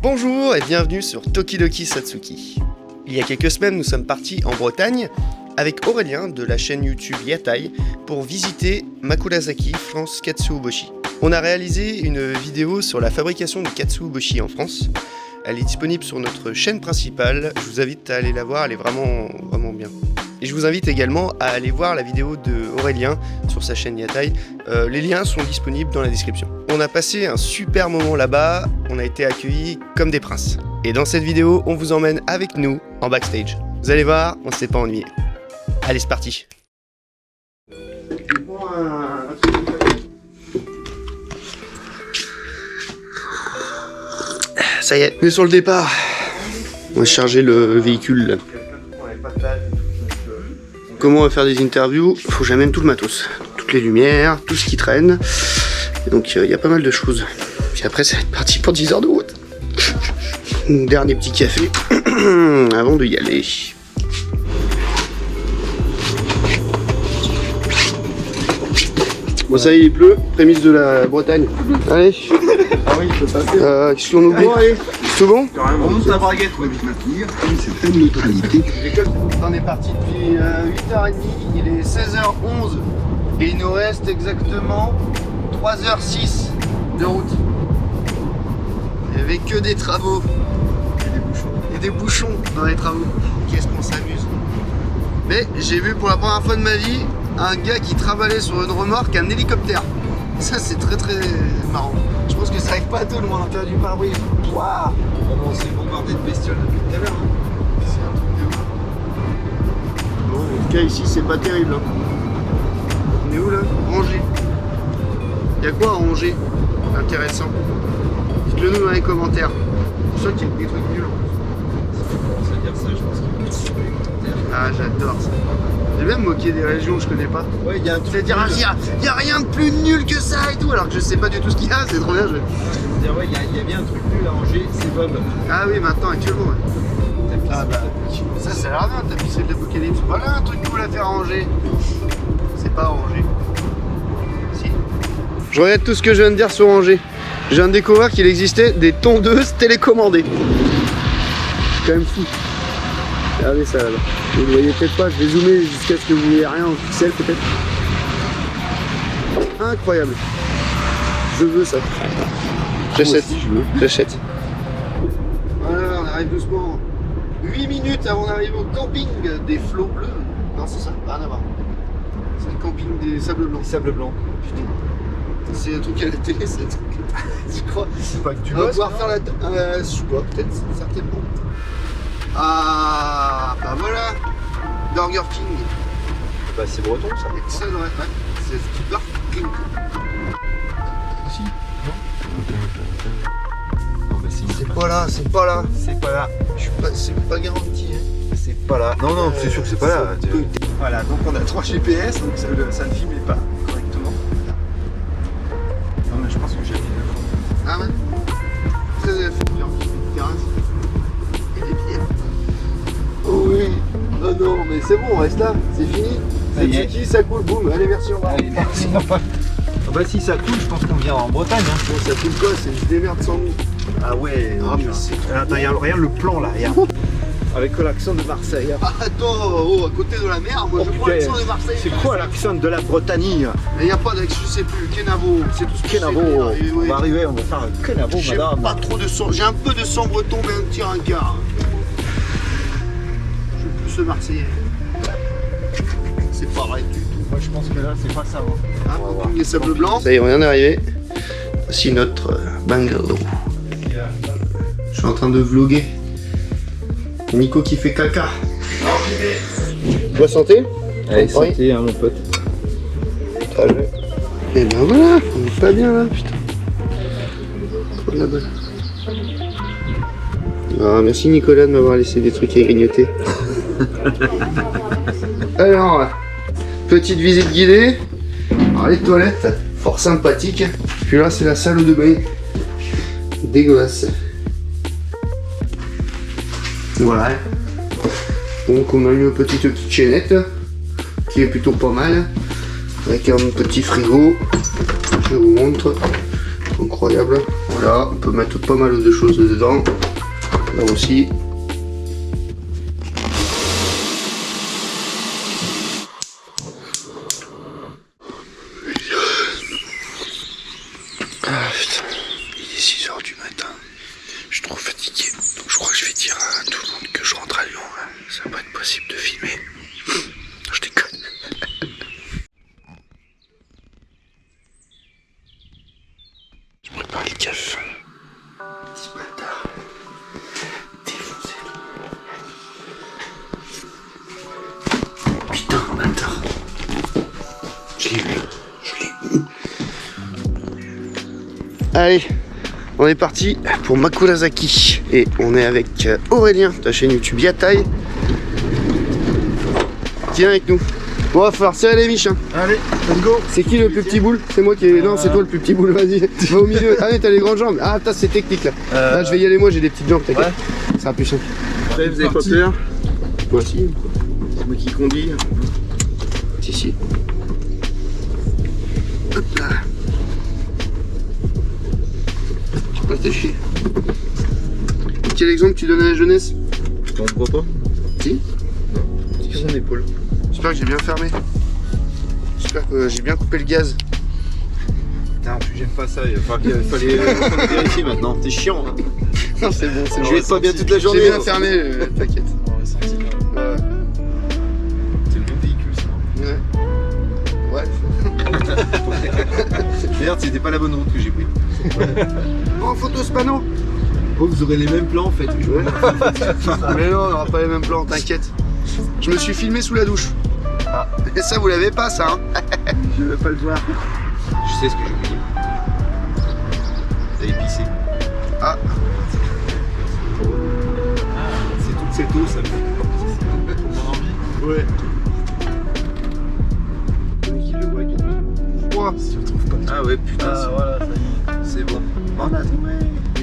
Bonjour et bienvenue sur Tokidoki Satsuki. Il y a quelques semaines, nous sommes partis en Bretagne avec Aurélien de la chaîne YouTube Yatai pour visiter Makurazaki France Katsuobushi. On a réalisé une vidéo sur la fabrication du Katsuobushi en France. Elle est disponible sur notre chaîne principale, je vous invite à aller la voir, elle est vraiment bien. Et je vous invite également à aller voir la vidéo de Aurélien sur sa chaîne Yatai, les liens sont disponibles dans la description. On a passé un super moment là-bas, on a été accueillis comme des princes. Et dans cette vidéo, on vous emmène avec nous en backstage. Vous allez voir, on ne s'est pas ennuyé. Allez, c'est parti. Ça y est, on est sur le départ. On va charger le véhicule là. Comment on va faire des interviews? Faut que j'amène tout le matos, toutes les lumières, tout ce qui traîne. Et donc il y a pas mal de choses. Puis après ça va être parti pour 10 heures de route. Dernier petit café avant de y aller. Bon ça y est, il pleut, prémisse de la Bretagne. Allez. Ah oui, il peut passer. Qu'est-ce qu'on oublie? Allez, c'est tout bon? On monte la braguette, on va vite maintenir une certaine neutralité. On est parti depuis 8h30, il est 16h11 et il nous reste exactement 3h06 de route. Il n'y avait que des travaux et des bouchons dans les travaux. Qu'est-ce qu'on s'amuse. Mais j'ai vu pour la première fois de ma vie un gars qui travaillait sur une remorque, un hélicoptère. Ça c'est très marrant. Je pense que ça arrive pas à tout le monde à faire du pare-brise. Waouh! On s'est bombardé de bestioles depuis tout à l'heure. C'est un truc de ouf. Bon, en tout cas ici c'est pas terrible. On est où là? Angers. Il y a quoi à Angers intéressant? Dites-le nous dans les commentaires. Je suis sûr qu'il y a des trucs nuls. Ça veut dire ça, je pense qu'il Ah j'adore ça. J'ai même moqué des régions que je connais pas. ouais, il y a un truc. C'est-à-dire il y a rien de plus nul que ça et tout, alors que je sais pas du tout ce qu'il y a, c'est trop bien. Ouais, il y a bien un truc nul à Angers, c'est Bob. Ah oui, maintenant actuellement. Ouais. Ah bah, ça a l'air bien, t'as pissé de l'apocalypse. Voilà un truc cool à faire à Angers. C'est pas à Angers. Si. Je regrette tout ce que je viens de dire sur Angers. Je viens de découvrir qu'il existait des tondeuses télécommandées. C'est quand même fou. Regardez ça là. Vous ne voyez peut-être pas, je vais zoomer jusqu'à ce que vous voyez rien en pixels peut-être. Incroyable. Je veux ça. J'achète. J'achète. Voilà, on arrive doucement. 8 minutes avant d'arriver au camping des flots bleus. Non, c'est ça, rien à voir. C'est le camping des sables blancs. Sable blanc. Putain. C'est un truc à la télé, c'est un truc. Je crois. C'est pas que tu On va bosses. pouvoir faire la. Je sais pas, peut-être, certainement. Ah, bah voilà. Burger King. Bah, c'est breton ça. Ça devrait être. C'est Burger King. Si. Non, bah, C'est pas là, c'est pas là. C'est pas là. C'est pas garanti. Hein. C'est pas là. Non, non, c'est sûr que c'est pas là. Voilà, donc on a 3 GPS, donc ça ne filmait pas correctement. Non, mais je pense que j'ai mis le fond. Ah ouais. Ça doit faire une terrasse. Et des pierres. Oh oui. Oh non, mais c'est bon, on reste là, c'est fini. Ça y est. C'est qui, ça coule, boum, allez merci, au revoir. Allez, merci. Ah bah si ça coule, je pense qu'on vient en Bretagne. Hein. Bon, ça coule quoi, c'est je démerde sans nous. Ah ouais. Ah mais c'est... Attends, regarde le plan là, regarde. Avec l'accent de Marseille. Ah, attends, oh, à côté de la mer, moi je prends l'accent de Marseille. C'est quoi l'accent de la Bretagne? Mais y a pas d'accent, je sais plus, Kenavo, c'est tout ce que Kenavo. je sais. On va arriver, on va faire un Kenavo, J'ai madame. pas trop de sang, j'ai un peu de sang breton, mais un petit rincard. Je suis plus le Marseillais. C'est pas vrai du tout. Moi je pense que là c'est pas ça. Hein, camping des sables blancs. Ça y est, on vient d'arriver. Voici notre bungalow. Je suis en train de vlogger. Nico qui fait caca. Bonne santé. Allez, Oui. santé hein, mon pote. Et ben voilà, on est pas bien là, putain. Trop de la balle. Ah, merci Nicolas de m'avoir laissé des trucs à grignoter. Alors, petite visite guidée. Alors, les toilettes, fort sympathique. Puis là, c'est la salle de bain. Dégueulasse. Voilà. Donc, on a une petite kitchenette qui est plutôt pas mal. Avec un petit frigo. Je vous montre. Incroyable. Voilà. Là, on peut mettre pas mal de choses dedans. Là aussi. Ah putain, il est 6h du matin. Je suis trop fatigué. Donc je crois que je vais dire à tout le monde que je rentre à Lyon. Ça va pas être possible de filmer. Je déconne. Je prépare le café. Petit bâtard. Défoncé. Putain, bâtard. Je l'ai eu. Allez, on est parti pour Makurazaki. Et on est avec Aurélien de la chaîne YouTube Yatai. Tiens avec nous. Bon, va falloir serrer les miches. Hein. Allez, let's go. C'est qui le plus petit boule? C'est moi qui ai... Non, c'est toi le plus petit boule, vas-y. Va au milieu. Ah mais t'as les grandes jambes. Ah putain, c'est technique là. Là, je vais y aller moi, j'ai des petites jambes, t'inquiète. Ça sera plus simple. Après, vous avez pas peur? Moi aussi. C'est moi qui conduis. Si. Hop là. Je pas chier. Quel exemple tu donnes à la jeunesse? On voit pas? Si. Sur son épaule. J'espère que j'ai bien fermé. J'espère que j'ai bien coupé le gaz. Putain, en plus j'aime pas ça, il fallait vérifier maintenant, t'es chiant hein. Non, c'est bon, c'est bon. Je vais être pas bien toute la journée. J'ai bien fermé, t'inquiète. Ouais. C'est le même véhicule ça. Ouais. Merde, c'était pas la bonne route que j'ai pris. En photo ce panneau. Oh, vous aurez les mêmes plans en fait. Mais non, on n'aura pas les mêmes plans, t'inquiète. Je me suis filmé sous la douche. Ah. Et ça, vous l'avez pas, ça, hein? Je veux pas le voir. Je sais ce que j'ai oublié. T'as épicé. Ah. C'est toute cette eau, ça me fait mon envie. Ouais. Qui le voit, qui Ouah. si tu retrouves pas. Ah ouais, putain. Ah voilà, ça y est. C'est bon. On a trouvé.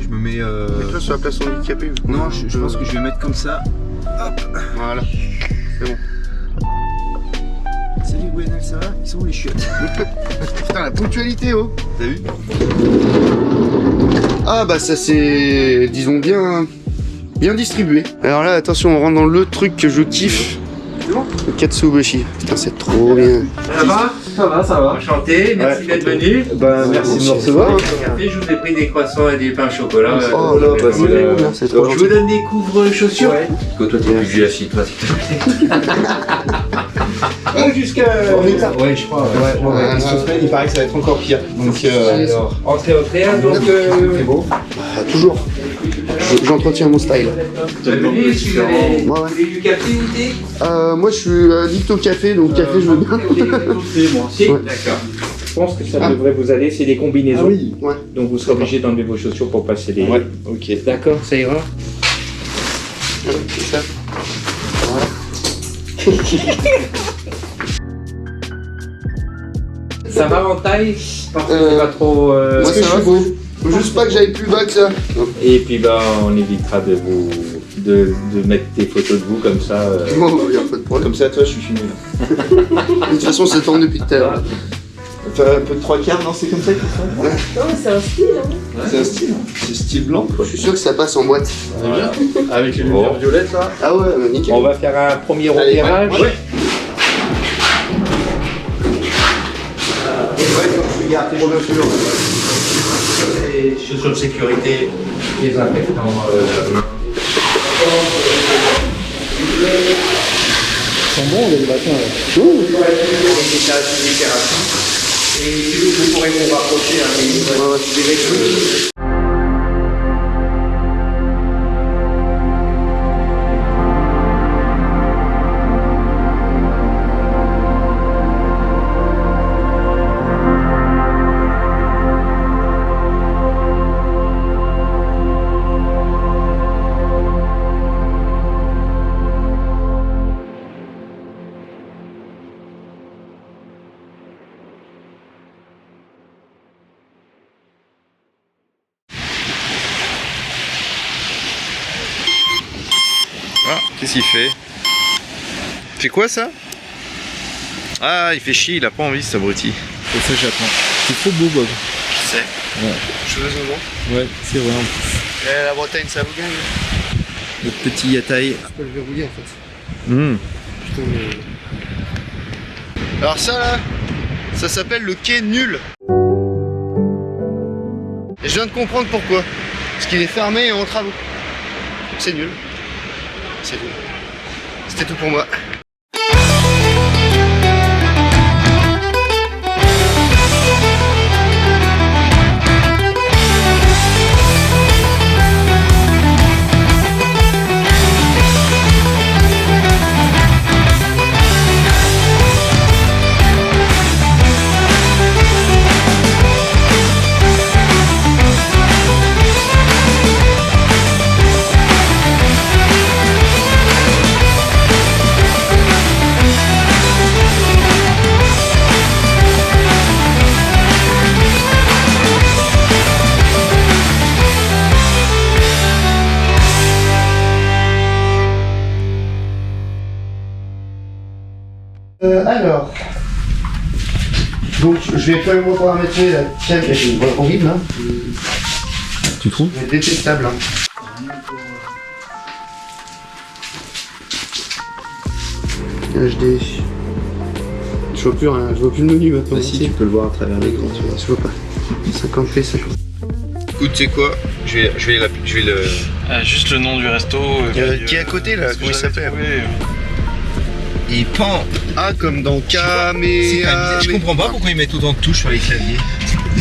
Je me mets. Mets-toi sur la place handicapée. Non, je pense que je vais mettre comme ça. Hop. Voilà. C'est bon. Salut Gwenel, ça va? Ils sont où les chiottes? Putain, la ponctualité, oh. T'as vu? Ah bah ça c'est, disons, bien distribué. Alors là, attention, on rentre dans le truc que je kiffe. Le Katsuobushi. Putain, c'est trop bien. Ça va? Ça va. Enchanté, merci d'être venu. Ben, merci de me recevoir. Café, je vous ai pris des croissants et des pains au chocolat. Oh là, bah, c'est trop Je gentil. vous donne des couvre-chaussures. Ouais. Toi, t'es plus vieux, assieds-toi, s'il te plaît. Jusqu'à. On est là. Ouais, je crois. Ouais. Cette semaine, il paraît que ça va être encore pire. Donc, Alors, entrez au théâtre, donc. c'est beau. Ah, toujours. J'entretiens mon style. Bienvenue, est-ce que vous avez Ouais, ouais. vous voulez du café, du thé? Moi je suis addict au café, donc café je veux bien. Si, Ouais. d'accord. Je pense que ça devrait vous aller, c'est des combinaisons. Ah oui. Ouais. Donc vous serez obligé d'enlever vos chaussures pour passer les. Ouais, ok. D'accord, ça ira. C'est ça. Ça va en taille? Parce que c'est pas trop. Moi ça va, faut juste pas que j'aille plus bas que ça. Et puis bah on évitera de vous de mettre des photos de vous comme ça. Bon, y a pas de problème. Comme ça, toi, je suis fini là. De toute façon, ça tourne depuis tout à l'heure. Faire un peu de 3/4, non, c'est comme ça qu'il faut faire? Non, mais c'est un style, hein. C'est un style. C'est style blanc, quoi. Je suis sûr que ça passe en boîte. Voilà. Avec les lumières violettes là. Ah ouais, bah, nickel. On va faire un premier Allez, repérage. ouais. Je garde tes chaussures. Les chaussures de sécurité, les infectants. Ils sont bons les matins. Et vous pourrez vous rapprocher un minimum. Ah, qu'est-ce qu'il fait? Il fait quoi ça? Ah, il fait chier, il a pas envie cet abruti. Et ça, j'attends. C'est trop beau, Bob. Je sais. Ouais. Cheveux au Ouais, c'est vrai en plus. La Bretagne, ça vous gagne. Notre petit yataï. Je peux le verrouiller en fait. Mmh. Putain, Alors ça là, ça s'appelle le quai nul. Et je viens de comprendre pourquoi. Parce qu'il est fermé et en travaux. C'est nul. C'est nul. C'était tout pour moi. Alors, donc je vais quand même reparamétrer la tienne qui est une voix horrible. Hein. Tu trouves? Elle est détestable. Hein. HD. Je vois plus rien, je vois plus le menu maintenant. Bah si, tu peux le voir à travers l'écran, tu vois. Je vois pas. 50p, 50. Écoute, tu sais quoi, je vais le. Juste le nom du resto. Qui est à côté là, comment il s'appelle? Il pend. Ah, comme dans Kamehameha. Je comprends pas pourquoi ils mettent autant de touches sur les claviers.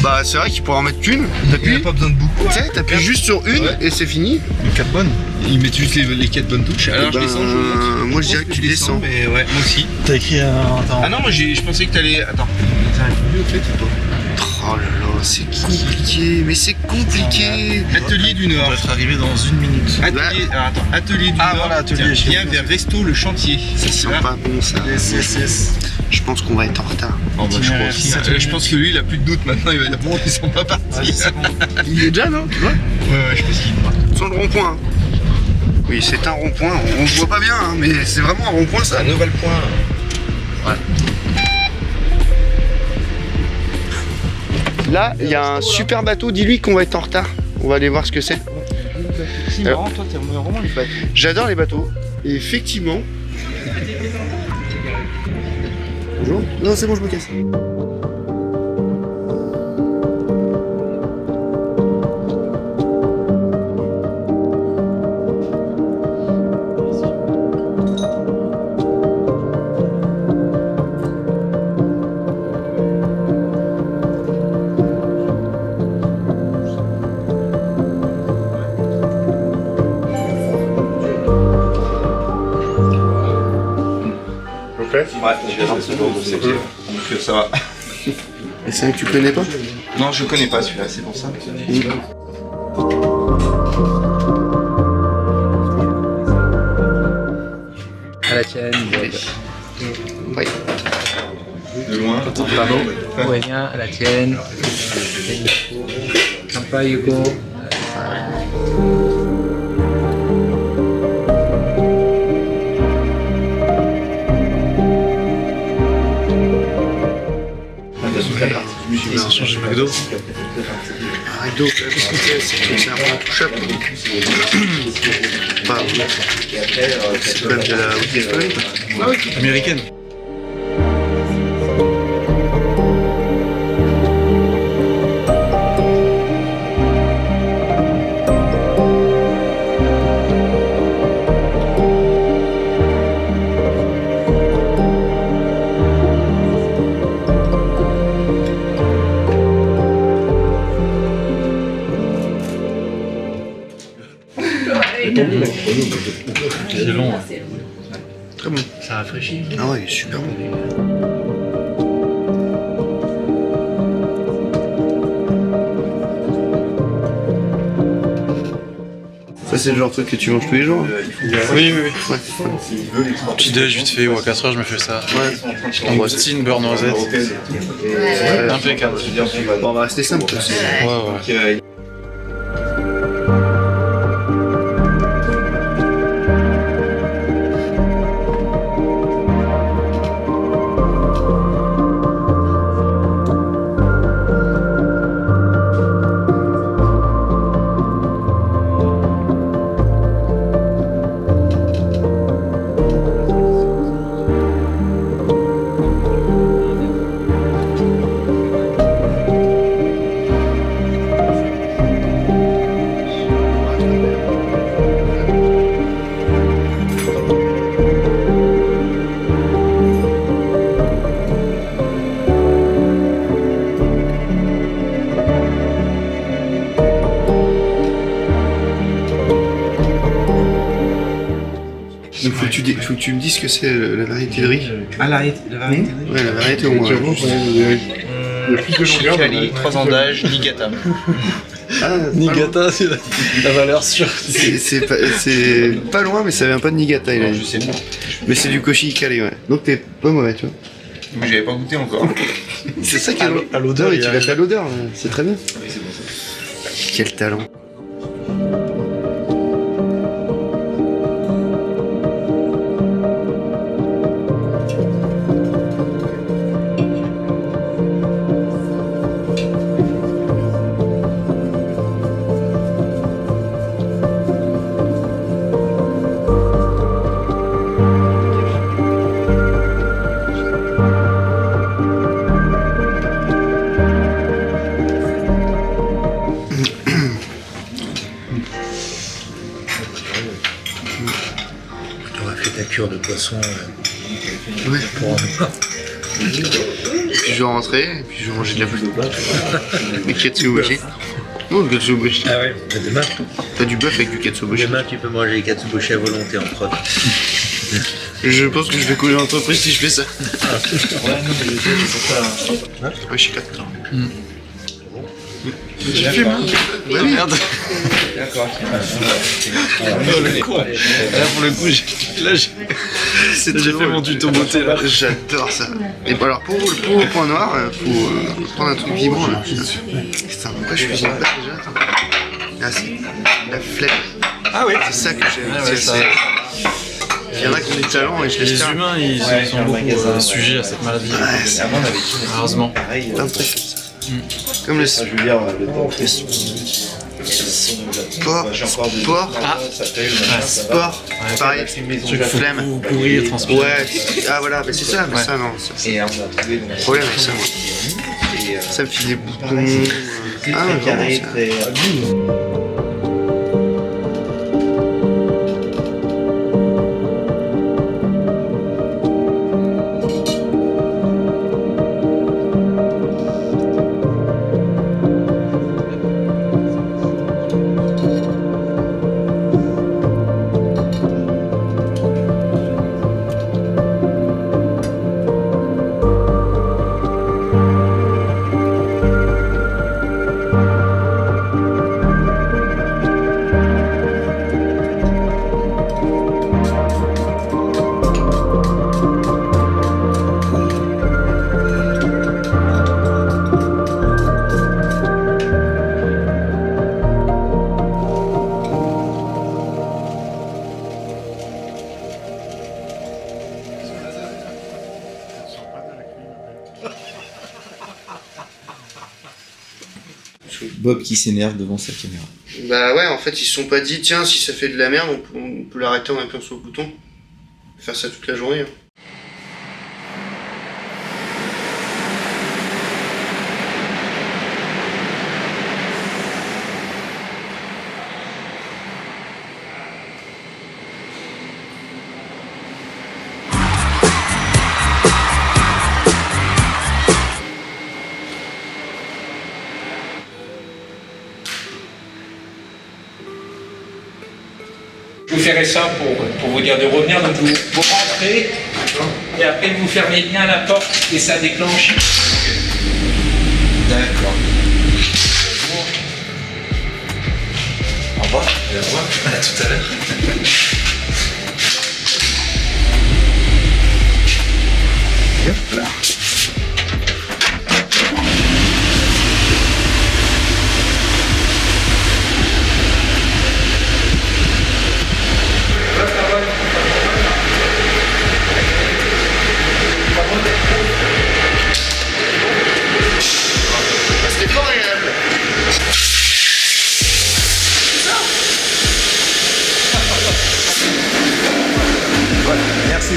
Bah, c'est vrai qu'il pourrait en mettre qu'une. Il n'y T'appuies, a pas besoin de beaucoup. tu sais, t'appuies juste sur une Ouais. et c'est fini. Les 4 bonnes. Ils mettent juste les 4 bonnes touches. Alors Ben, je descends, je monte. moi, je dirais que tu descends. Mais ouais, moi aussi. T'as écrit un. Attends. Ah non, moi je pensais que t'allais. Attends. T'as répondu au fait ou pas? Oh là là, c'est compliqué, mais c'est compliqué. Atelier du On Nord. doit être arrivé dans 1 minute. Atelier, alors attends, Atelier du Ah, Nord. voilà, Atelier, Tiens, je sais viens pas. vers Resto le Chantier. Ça sent Là. pas bon ça. Je pense qu'on va être en retard. Oh, bah, je crois Itinéraire, aussi. 7 Je minutes. pense que lui il a plus de doute maintenant, il va dire bon ils sont pas partis. Il est déjà, non? Tu vois? Ouais, je pense qu'il part. Sur le rond-point. Oui, c'est un rond-point. On se voit pas bien, hein, mais c'est vraiment un rond-point ça. Un Oval Point. Là, il y a un super bateau. Dis-lui qu'on va être en retard. On va aller voir ce que c'est. C'est marrant, toi, t'es vraiment les bateaux. J'adore les bateaux. Et effectivement. Bonjour. Non, c'est bon, je me casse. Ouais, je viens de secondes, donc ça va. Et c'est un que tu connais pas? Non, je connais pas celui-là, c'est pour ça. À la tienne, Oui. De loin. Pablo, Buena, à la tienne. Kampai Hugo. Ils ont changé McDo. McDo, qu'est-ce que c'est un peu intouchable. Bah, c'est quand même de la Wikipedia. Américaine. C'est long. Très bon. Ça rafraîchit. Ah ouais, super bon. Ça, c'est le genre de truc que tu manges tous les jours. Oui. Ouais. Petit déj vite fait ou à 4h je me fais ça. Ouais. Langoustine, beurre noisette. Impeccable. Bon, on va rester simple. Ouais. Donc faut que tu me dises ce que c'est la variété de riz. Ah, la variété de riz. Ouais, la variété au moins. Chicali, 3 ans d'âge, Niigata. Ah, Niigata, c'est la valeur sûre. c'est pas loin, mais ça vient pas de Niigata. Il a Non, dit. je sais pas. Mais c'est du Koshi Ikari, ouais. Donc t'es pas mauvais, tu vois. Mais j'avais pas goûté encore. C'est ça qui est À l'odeur, et il y tu a- vas à l'odeur, c'est très bien. Oui, c'est pour ça. Quel talent. Tu auras fait ta cure de poisson Ouais. pour Puis je vais rentrer, et puis je vais manger de la bouffe. Le katsuobushi. Non, le katsuobushi. Ah ouais, demain, T'as du bœuf avec du katsuobushi. demain tu peux manger les katsuboshi à volonté en prod. Je pense que je vais couler l'entreprise si je fais ça. Ouais, je suis 4 ans. Tu fais moi. Bah oui. Merde. D'accord. Là, pour le coup, j'ai fait mon tuto beauté là. J'adore ça. Et bah alors pour le point noir, faut prendre un truc vibrant là. Putain, pourquoi je cuisine pas déjà? Attends. Ah c'est la flemme. Ah oui. C'est ça que j'aime. Ouais, ça. Il y en a qui ont du talent et je laisse Les faire. humains, ils sont beaucoup sujets à cette maladie. Ouais, c'est Avant, on avait dit Heureusement. pareil. plein de trucs comme ça. Comme le sport. Je veux dire, le temps fait. Sport, pareil, flemme. Courir, transpirer. Ouais, ah voilà, mais c'est ça, mais Ouais. ça non. Ça, Et on a trouvé donc. le problème avec ça, moi. Et, Ça me file des boutons. Ah, très carré, vraiment, ça. très. Bob qui s'énerve devant sa caméra. Bah ouais, en fait, ils se sont pas dit, tiens, si ça fait de la merde, on peut l'arrêter en appuyant sur le bouton. Faire ça toute la journée. Hein. Je vous ferai ça pour vous dire de revenir. Donc vous rentrez et après vous fermez bien la porte et ça déclenche. D'accord. Au revoir. Au revoir. À tout à l'heure. C'était pas agréable. Merci.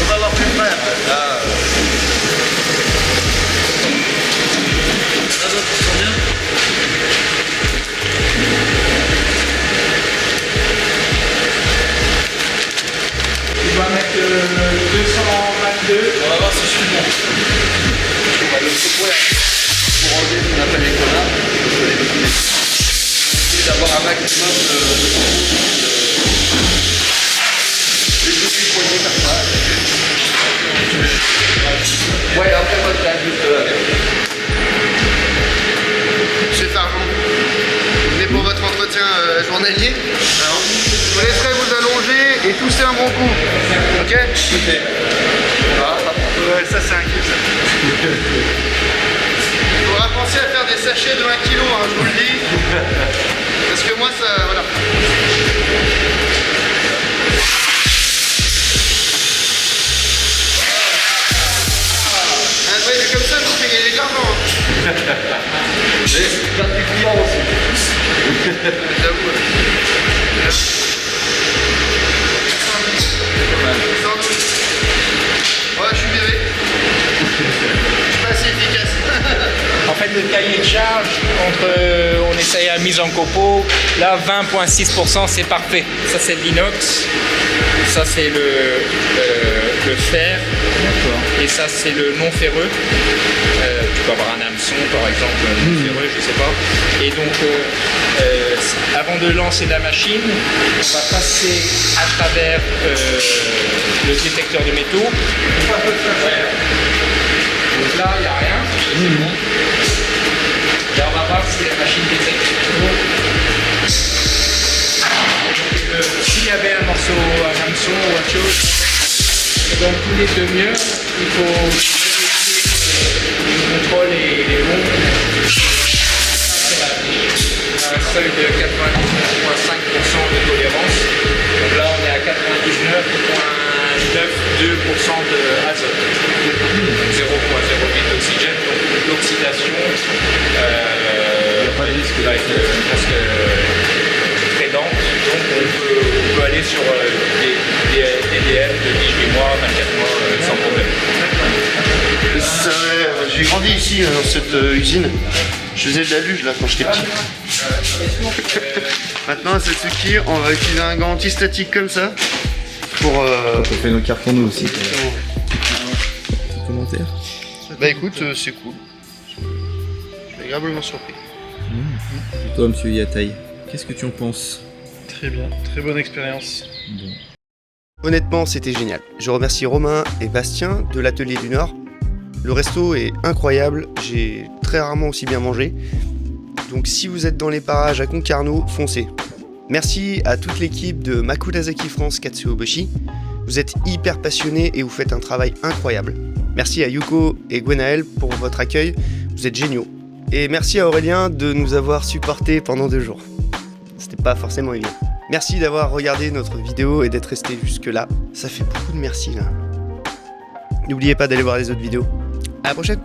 On va avoir plus de mal. Tu dois mettre Ouais, pour enlever ce qu'on appelle les connards. Et d'avoir un maximum de petits poignets comme ça. Ouais, après moi je l'ai juste avec. Monsieur Fargeon, venez pour votre entretien journalier. Alors, je vous laisserai vous allonger et tousser un bon coup. Ok? Ouais, ça c'est un kiff ça. Il faudra penser à faire des sachets de 1 kg, hein, je vous le dis. Parce que moi ça. Voilà. Ah ouais, mais comme ça vous faites gagner de l'argent. Hein. Mais plein de clients aussi. J'avoue. Ouais, je suis viré. Je suis pas assez efficace. En fait, le cahier de charge, on essaye à mise en copeaux. Là, 20,6%, c'est parfait. Ça, c'est de l'inox. Ça, c'est le fer. Et ça, c'est le non ferreux. Tu peux avoir un hameçon, par exemple, non ferreux, je sais pas. Et donc, avant de lancer la machine, on va passer à travers le détecteur de métaux. Ouais. Donc là, il n'y a rien. C'est bon. Là, on va voir si la machine détecte. S'il y avait un morceau, un hameçon ou autre chose, donc tous les demi-heures, il faut vérifier que le contrôle est bon. C'est un seuil de 99,5% de tolérance. Donc là, on est à 99,92% d'azote. 0,08 d'oxygène, donc l'oxydation, pas les risques là, c'est presque très dense, donc on peut aller sur des DDM de 18 mois, 24 mois sans problème. J'ai grandi ici dans cette usine. Je faisais de la luge là quand j'étais petit. Maintenant à Satsuki, on va utiliser un gant anti-statique comme ça pour. On fait nos cartons nous aussi. Commentaire. Bah écoute, c'est cool. Je suis agréablement surpris. Et toi, monsieur Yataï, qu'est-ce que tu en penses? Très bien, très bonne expérience. Bon. Honnêtement, c'était génial. Je remercie Romain et Bastien de l'Atelier du Nord. Le resto est incroyable, j'ai très rarement aussi bien mangé. Donc si vous êtes dans les parages à Concarneau, foncez. Merci à toute l'équipe de Makurazaki France Katsuobushi. Vous êtes hyper passionnés et vous faites un travail incroyable. Merci à Yuko et Gwenaël pour votre accueil, vous êtes géniaux. Et merci à Aurélien de nous avoir supportés pendant 2 jours. C'était pas forcément évident. Merci d'avoir regardé notre vidéo et d'être resté jusque là. Ça fait beaucoup de merci là. N'oubliez pas d'aller voir les autres vidéos. À la prochaine!